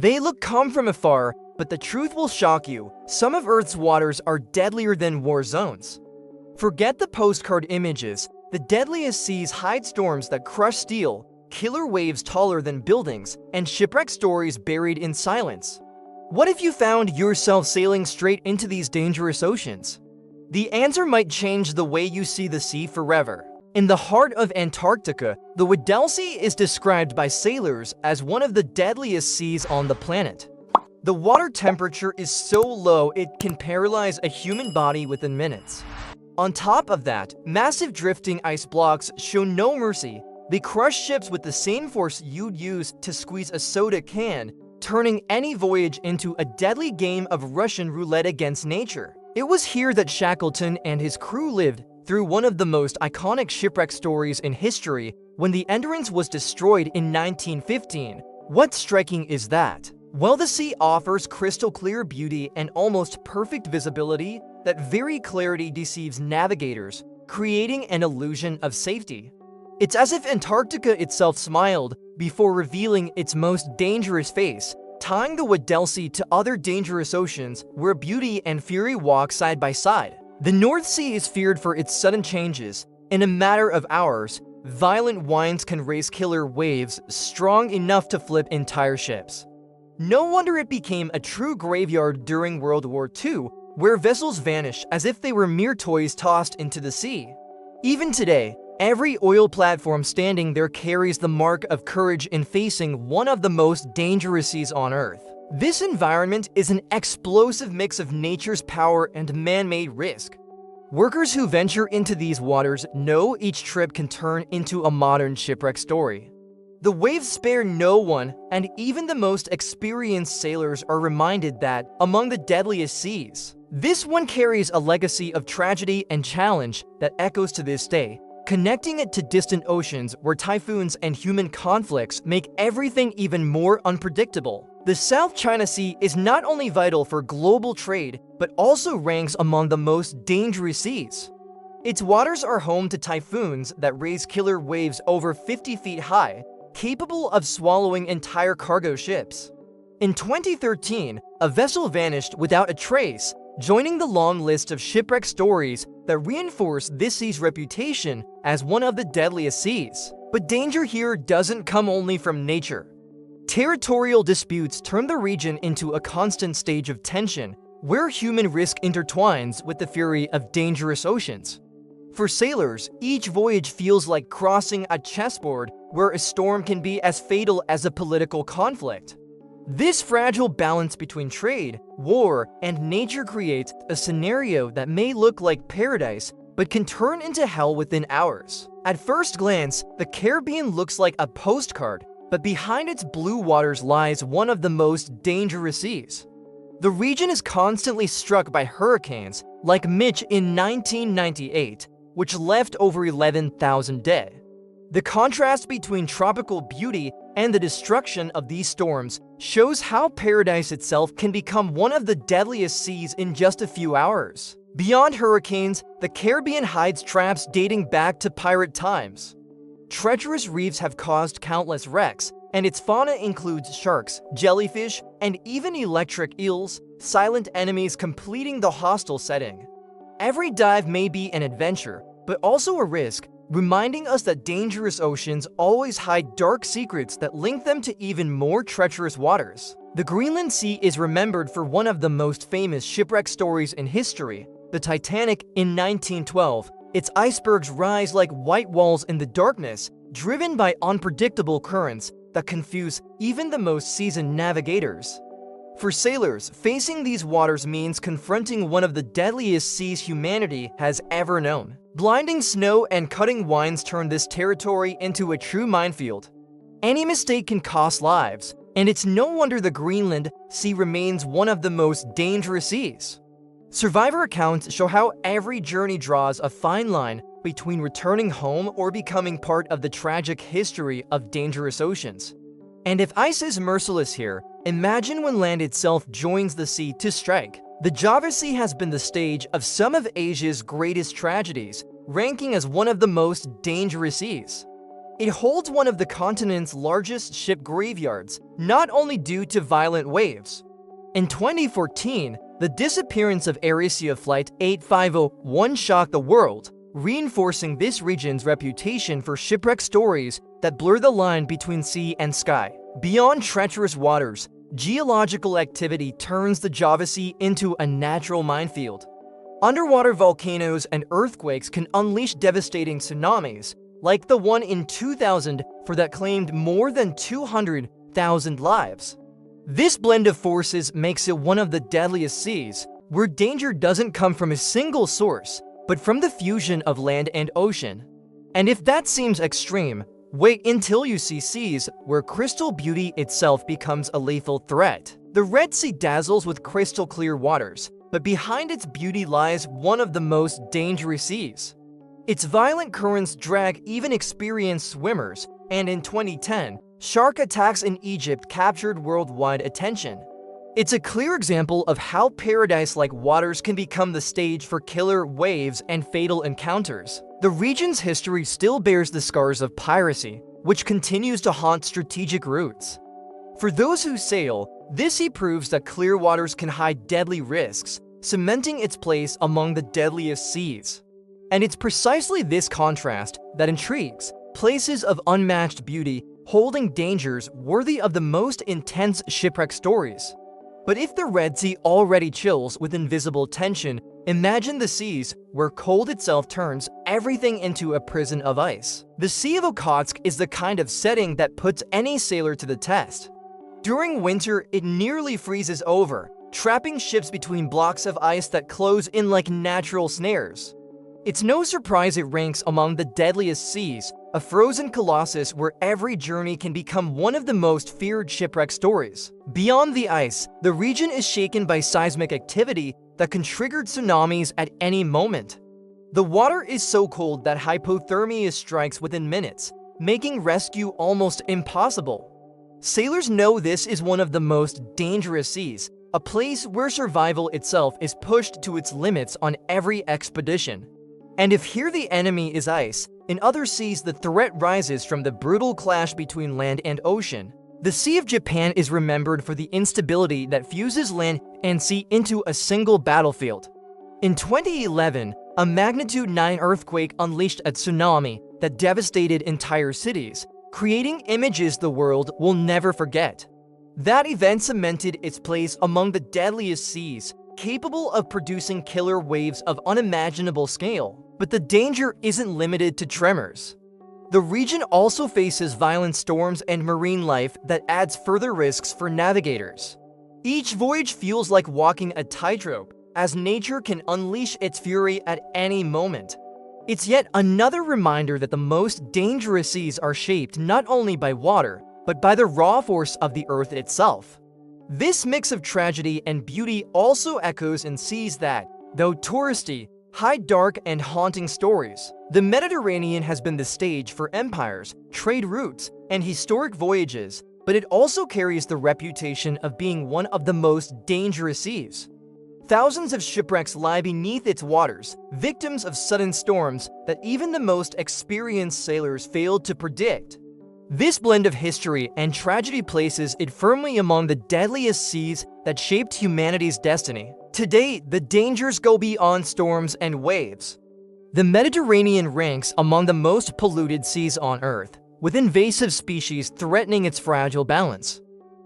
They look calm from afar, but the truth will shock you. Some of Earth's waters are deadlier than war zones. Forget the postcard images. The deadliest seas hide storms that crush steel, killer waves taller than buildings, and shipwreck stories buried in silence. What if you found yourself sailing straight into these dangerous oceans? The answer might change the way you see the sea forever. In the heart of Antarctica, the Weddell Sea is described by sailors as one of the deadliest seas on the planet. The water temperature is so low it can paralyze a human body within minutes. On top of that, massive drifting ice blocks show no mercy. They crush ships with the same force you'd use to squeeze a soda can, turning any voyage into a deadly game of Russian roulette against nature. It was here that Shackleton and his crew lived through one of the most iconic shipwreck stories in history when the Endurance was destroyed in 1915. What's striking is that, while the sea offers crystal clear beauty and almost perfect visibility, that very clarity deceives navigators, creating an illusion of safety. It's as if Antarctica itself smiled before revealing its most dangerous face, tying the Weddell Sea to other dangerous oceans where beauty and fury walk side by side. The North Sea is feared for its sudden changes. In a matter of hours, violent winds can raise killer waves strong enough to flip entire ships. No wonder it became a true graveyard during World War II, where vessels vanished as if they were mere toys tossed into the sea. Even today, every oil platform standing there carries the mark of courage in facing one of the most dangerous seas on Earth. This environment is an explosive mix of nature's power and man-made risk. Workers who venture into these waters know each trip can turn into a modern shipwreck story. The waves spare no one, and even the most experienced sailors are reminded that, among the deadliest seas, this one carries a legacy of tragedy and challenge that echoes to this day, connecting it to distant oceans where typhoons and human conflicts make everything even more unpredictable. The South China Sea is not only vital for global trade, but also ranks among the most dangerous seas. Its waters are home to typhoons that raise killer waves over 50 feet high, capable of swallowing entire cargo ships. In 2013, a vessel vanished without a trace, joining the long list of shipwreck stories that reinforce this sea's reputation as one of the deadliest seas. But danger here doesn't come only from nature. Territorial disputes turn the region into a constant stage of tension, where human risk intertwines with the fury of dangerous oceans. For sailors, each voyage feels like crossing a chessboard where a storm can be as fatal as a political conflict. This fragile balance between trade, war, and nature creates a scenario that may look like paradise but can turn into hell within hours. At first glance, the Caribbean looks like a postcard, but behind its blue waters lies one of the most dangerous seas. The region is constantly struck by hurricanes, like Mitch in 1998, which left over 11,000 dead. The contrast between tropical beauty and the destruction of these storms shows how paradise itself can become one of the deadliest seas in just a few hours. Beyond hurricanes, the Caribbean hides traps dating back to pirate times. Treacherous reefs have caused countless wrecks, and its fauna includes sharks, jellyfish, and even electric eels, silent enemies completing the hostile setting. Every dive may be an adventure, but also a risk, reminding us that dangerous oceans always hide dark secrets that link them to even more treacherous waters. The Greenland Sea is remembered for one of the most famous shipwreck stories in history, the Titanic in 1912. Its icebergs rise like white walls in the darkness, driven by unpredictable currents that confuse even the most seasoned navigators. For sailors, facing these waters means confronting one of the deadliest seas humanity has ever known. Blinding snow and cutting winds turn this territory into a true minefield. Any mistake can cost lives, and it's no wonder the Greenland Sea remains one of the most dangerous seas. Survivor accounts show how every journey draws a fine line between returning home or becoming part of the tragic history of dangerous oceans. And if ice is merciless here, imagine when land itself joins the sea to strike. The Java Sea has been the stage of some of Asia's greatest tragedies, ranking as one of the most dangerous seas. It holds one of the continent's largest ship graveyards, not only due to violent waves. In 2014, the disappearance of AirAsia Flight 8501 shocked the world, reinforcing this region's reputation for shipwreck stories that blur the line between sea and sky. Beyond treacherous waters, geological activity turns the Java Sea into a natural minefield. Underwater volcanoes and earthquakes can unleash devastating tsunamis, like the one in 2004 that claimed more than 200,000 lives. This blend of forces makes it one of the deadliest seas, where danger doesn't come from a single source, but from the fusion of land and ocean. And if that seems extreme, wait until you see seas where crystal beauty itself becomes a lethal threat. The Red Sea dazzles with crystal clear waters, but behind its beauty lies one of the most dangerous seas. Its violent currents drag even experienced swimmers, and in 2010, shark attacks in Egypt captured worldwide attention. It's a clear example of how paradise-like waters can become the stage for killer waves and fatal encounters. The region's history still bears the scars of piracy, which continues to haunt strategic routes. For those who sail, this sea proves that clear waters can hide deadly risks, cementing its place among the deadliest seas. And it's precisely this contrast that intrigues. Places of unmatched beauty holding dangers worthy of the most intense shipwreck stories. But if the Red Sea already chills with invisible tension, imagine the seas where cold itself turns everything into a prison of ice. The Sea of Okhotsk is the kind of setting that puts any sailor to the test. During winter, it nearly freezes over, trapping ships between blocks of ice that close in like natural snares. It's no surprise it ranks among the deadliest seas, a frozen colossus where every journey can become one of the most feared shipwreck stories. Beyond the ice, the region is shaken by seismic activity that can trigger tsunamis at any moment. The water is so cold that hypothermia strikes within minutes, making rescue almost impossible. Sailors know this is one of the most dangerous seas, a place where survival itself is pushed to its limits on every expedition. And if here the enemy is ice, in other seas the threat rises from the brutal clash between land and ocean. The Sea of Japan is remembered for the instability that fuses land and sea into a single battlefield. In 2011, a magnitude 9 earthquake unleashed a tsunami that devastated entire cities, creating images the world will never forget. That event cemented its place among the deadliest seas, capable of producing killer waves of unimaginable scale. But the danger isn't limited to tremors. The region also faces violent storms and marine life that adds further risks for navigators. Each voyage feels like walking a tightrope, as nature can unleash its fury at any moment. It's yet another reminder that the most dangerous seas are shaped not only by water, but by the raw force of the earth itself. This mix of tragedy and beauty also echoes in seas that, though touristy, hide dark and haunting stories. The Mediterranean has been the stage for empires, trade routes, and historic voyages, but it also carries the reputation of being one of the most dangerous seas. Thousands of shipwrecks lie beneath its waters, victims of sudden storms that even the most experienced sailors failed to predict. This blend of history and tragedy places it firmly among the deadliest seas that shaped humanity's destiny. Today, the dangers go beyond storms and waves. The Mediterranean ranks among the most polluted seas on Earth, with invasive species threatening its fragile balance.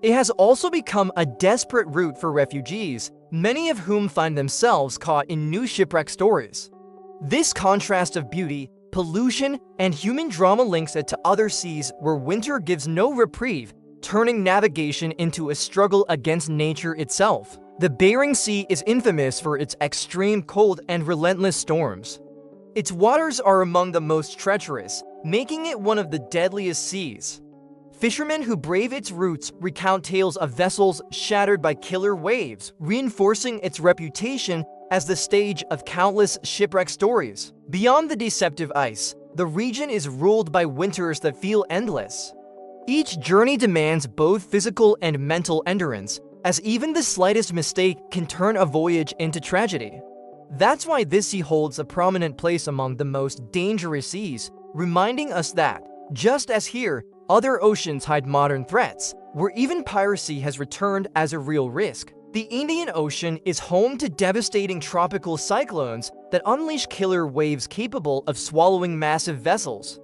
It has also become a desperate route for refugees, many of whom find themselves caught in new shipwreck stories. This contrast of beauty, pollution, and human drama links it to other seas where winter gives no reprieve, turning navigation into a struggle against nature itself. The Bering Sea is infamous for its extreme cold and relentless storms. Its waters are among the most treacherous, making it one of the deadliest seas. Fishermen who brave its routes recount tales of vessels shattered by killer waves, reinforcing its reputation as the stage of countless shipwreck stories. Beyond the deceptive ice, the region is ruled by winters that feel endless. Each journey demands both physical and mental endurance, as even the slightest mistake can turn a voyage into tragedy. That's why this sea holds a prominent place among the most dangerous seas, reminding us that, Just as here, other oceans hide modern threats, where even piracy has returned as a real risk. The Indian Ocean is home to devastating tropical cyclones that unleash killer waves capable of swallowing massive vessels.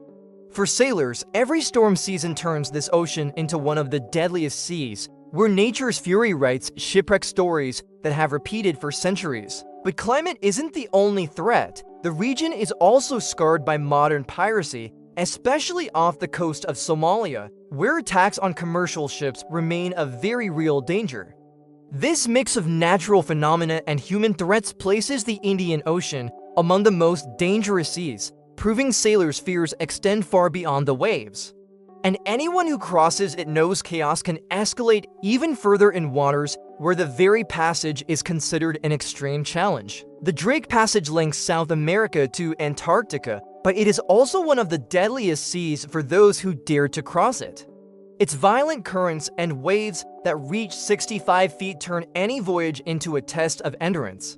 For sailors, every storm season turns this ocean into one of the deadliest seas, where nature's fury writes shipwreck stories that have repeated for centuries. But climate isn't the only threat. The region is also scarred by modern piracy, especially off the coast of Somalia, where attacks on commercial ships remain a very real danger. This mix of natural phenomena and human threats places the Indian Ocean among the most dangerous seas, proving sailors' fears extend far beyond the waves. And anyone who crosses it knows chaos can escalate even further in waters where the very passage is considered an extreme challenge. The Drake Passage links South America to Antarctica, but it is also one of the deadliest seas for those who dare to cross it. Its violent currents and waves that reach 65 feet turn any voyage into a test of endurance.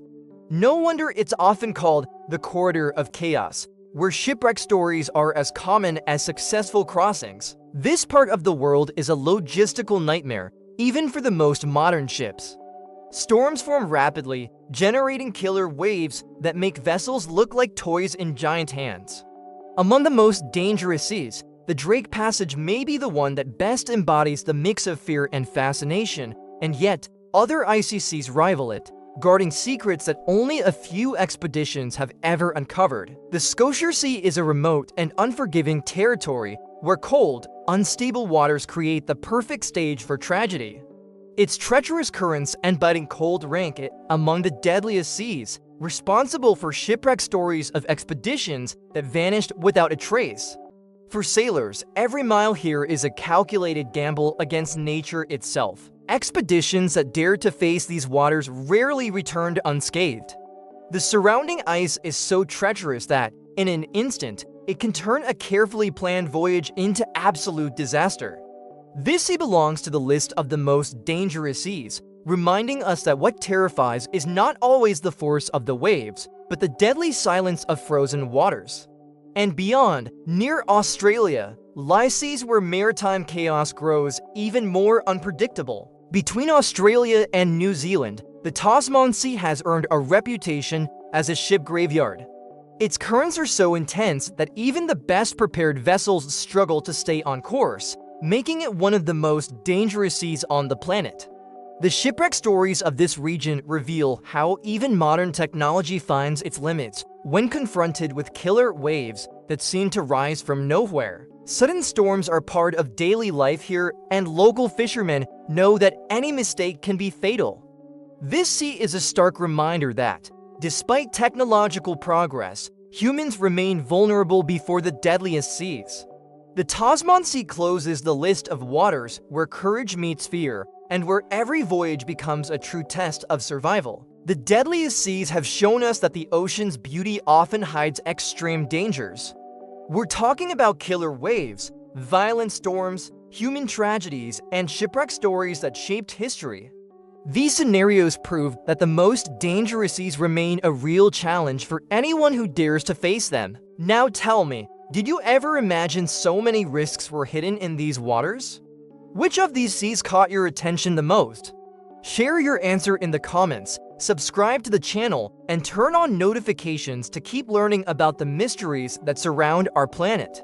No wonder it's often called the corridor of chaos, where shipwreck stories are as common as successful crossings. This part of the world is a logistical nightmare, even for the most modern ships. Storms form rapidly, generating killer waves that make vessels look like toys in giant hands. Among the most dangerous seas, the Drake Passage may be the one that best embodies the mix of fear and fascination, and yet other icy seas rival it, guarding secrets that only a few expeditions have ever uncovered. The Scotia Sea is a remote and unforgiving territory where cold, unstable waters create the perfect stage for tragedy. Its treacherous currents and biting cold rank it among the deadliest seas, responsible for shipwreck stories of expeditions that vanished without a trace. For sailors, every mile here is a calculated gamble against nature itself. Expeditions that dare to face these waters rarely returned unscathed. The surrounding ice is so treacherous that, in an instant, it can turn a carefully planned voyage into absolute disaster. This sea belongs to the list of the most dangerous seas, reminding us that what terrifies is not always the force of the waves, but the deadly silence of frozen waters. And beyond, near Australia, lie seas where maritime chaos grows even more unpredictable. Between Australia and New Zealand, the Tasman Sea has earned a reputation as a ship graveyard. Its currents are so intense that even the best prepared vessels struggle to stay on course, making it one of the most dangerous seas on the planet. The shipwreck stories of this region reveal how even modern technology finds its limits when confronted with killer waves that seem to rise from nowhere. Sudden storms are part of daily life here, and local fishermen know that any mistake can be fatal. This sea is a stark reminder that, despite technological progress, humans remain vulnerable before the deadliest seas. The Tasman Sea closes the list of waters where courage meets fear, and where every voyage becomes a true test of survival. The deadliest seas have shown us that the ocean's beauty often hides extreme dangers. We're talking about killer waves, violent storms, human tragedies, and shipwreck stories that shaped history. These scenarios prove that the most dangerous seas remain a real challenge for anyone who dares to face them. Now tell me, did you ever imagine so many risks were hidden in these waters? Which of these seas caught your attention the most? Share your answer in the comments, subscribe to the channel, and turn on notifications to keep learning about the mysteries that surround our planet.